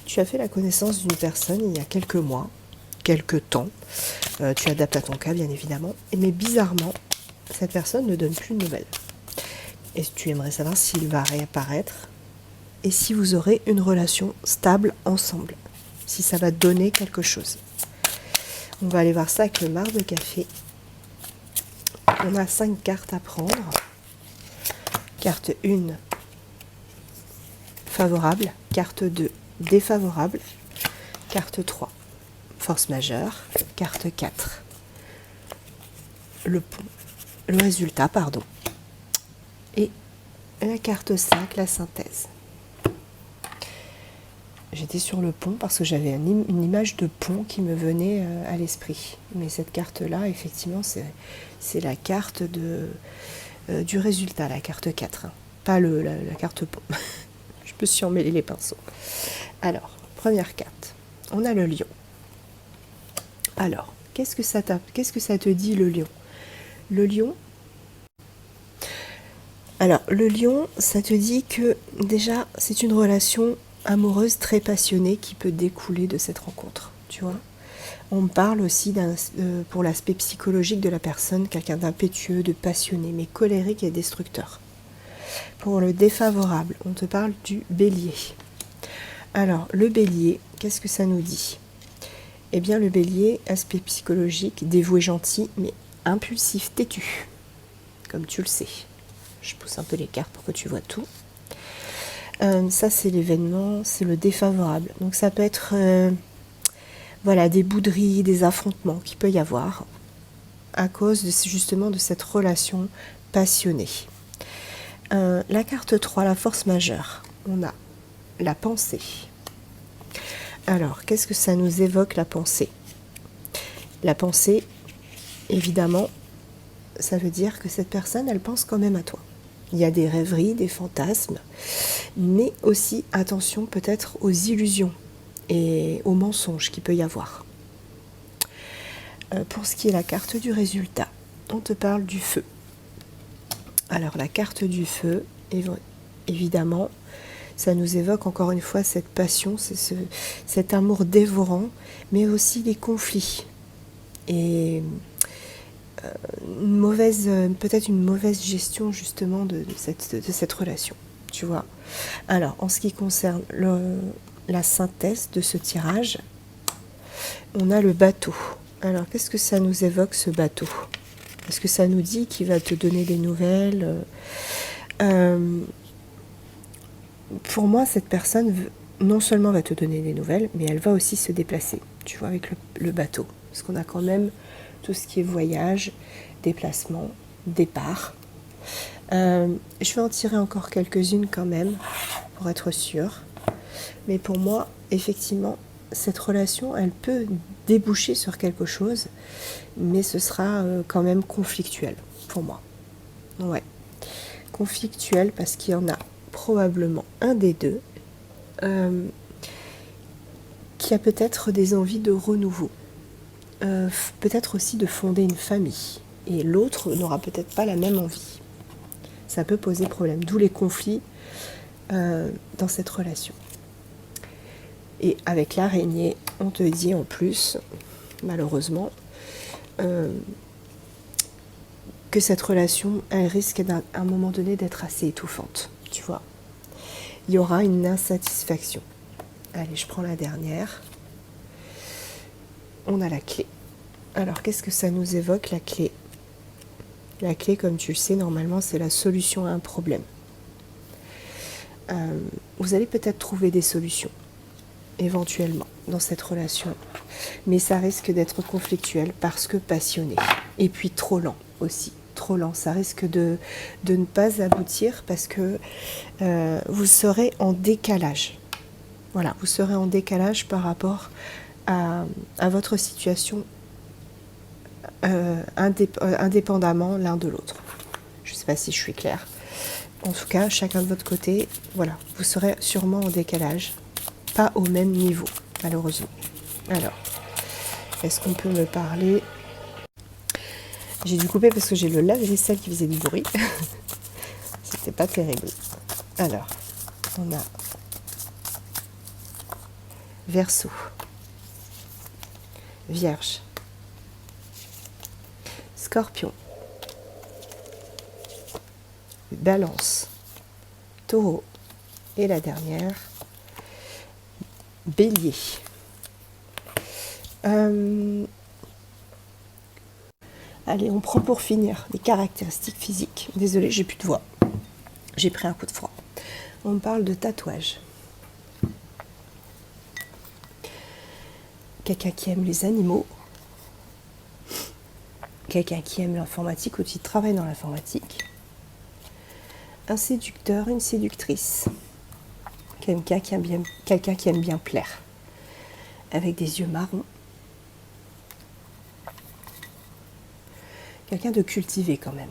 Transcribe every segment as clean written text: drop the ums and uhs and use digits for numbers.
Tu as fait la connaissance d'une personne il y a quelques mois, quelques temps. Tu adaptes à ton cas, bien évidemment. Mais bizarrement, cette personne ne donne plus de nouvelles. Et tu aimerais savoir s'il va réapparaître et si vous aurez une relation stable ensemble. Si ça va donner quelque chose. On va aller voir ça avec le marc de café. On a 5 cartes à prendre. Carte 1, favorable. Carte 2, défavorable. Carte 3, force majeure. Carte 4, le résultat, pardon. Et la carte 5, la synthèse. J'étais sur le pont parce que j'avais une image de pont qui me venait à l'esprit. Mais cette carte-là, effectivement, c'est la carte du résultat, la carte 4. Hein. Pas la carte pont. Je me suis emmêlé les pinceaux. Alors, première carte. On a le lion. Alors, qu'est-ce que ça te dit, le lion? Le lion. Alors, le lion, ça te dit que déjà, c'est une relation amoureuse très passionnée qui peut découler de cette rencontre, tu vois. On me parle aussi pour l'aspect psychologique de la personne, quelqu'un d'impétueux, de passionné, mais colérique et destructeur. Pour le défavorable, on te parle du bélier. Alors, le bélier, qu'est-ce que ça nous dit? Eh bien, le bélier, aspect psychologique, dévoué, gentil, mais impulsif, têtu, comme tu le sais. Je pousse un peu les cartes pour que tu vois tout. Ça, c'est l'événement, c'est le défavorable. Donc, ça peut être des bouderies, des affrontements qu'il peut y avoir à cause justement de cette relation passionnée. La carte 3, la force majeure. On a la pensée. Alors, qu'est-ce que ça nous évoque, la pensée? La pensée, évidemment, ça veut dire que cette personne, elle pense quand même à toi. Il y a des rêveries, des fantasmes, mais aussi, attention peut-être aux illusions et aux mensonges qu'il peut y avoir. Pour ce qui est la carte du résultat, on te parle du feu. Alors la carte du feu, évidemment, ça nous évoque encore une fois cette passion, cet amour dévorant, mais aussi les conflits. Et peut-être une mauvaise gestion justement de cette relation, tu vois. Alors, en ce qui concerne la synthèse de ce tirage, on a le bateau. Alors, qu'est-ce que ça nous évoque, ce bateau? Est-ce que ça nous dit qu'il va te donner des nouvelles? Pour moi, cette personne non seulement va te donner des nouvelles, mais elle va aussi se déplacer, tu vois, avec le bateau. Parce qu'on a quand même tout ce qui est voyage, déplacement, départ. Je vais en tirer encore quelques-unes quand même, pour être sûre. Mais pour moi, effectivement, cette relation, elle peut déboucher sur quelque chose, mais ce sera quand même conflictuel, pour moi. Ouais, conflictuel parce qu'il y en a probablement un des deux qui a peut-être des envies de renouveau. Peut-être aussi de fonder une famille. Et l'autre n'aura peut-être pas la même envie. Ça peut poser problème. D'où les conflits dans cette relation. Et avec l'araignée, on te dit en plus, malheureusement, que cette relation, elle risque à un moment donné d'être assez étouffante. Tu vois. Il y aura une insatisfaction. Allez, je prends la dernière. On a la clé. Alors, qu'est-ce que ça nous évoque, la clé? La clé, comme tu le sais, normalement, c'est la solution à un problème. Vous allez peut-être trouver des solutions, éventuellement, dans cette relation. Mais ça risque d'être conflictuel parce que passionné. Et puis trop lent aussi. Trop lent. Ça risque de ne pas aboutir parce que vous serez en décalage. Voilà, vous serez en décalage par rapport à votre situation indépendamment l'un de l'autre. Je ne sais pas si je suis claire. En tout cas, chacun de votre côté, voilà, vous serez sûrement en décalage, pas au même niveau, malheureusement. Alors, est-ce qu'on peut me parler? J'ai dû couper parce que j'ai le lave-vaisselle qui faisait du bruit. C'était pas terrible. Alors, on a Verseau, Vierge, Scorpion, Balance, Taureau et la dernière, Bélier. Allez, on prend pour finir les caractéristiques physiques. Désolée, j'ai plus de voix. J'ai pris un coup de froid. On parle de tatouage. Quelqu'un qui aime les animaux. Quelqu'un qui aime l'informatique ou qui travaille dans l'informatique. Un séducteur, une séductrice. Quelqu'un qui aime bien plaire. Avec des yeux marrons. Quelqu'un de cultivé quand même.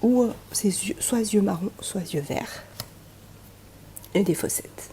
Ou ses yeux, soit yeux marrons, soit yeux verts. Et des fossettes.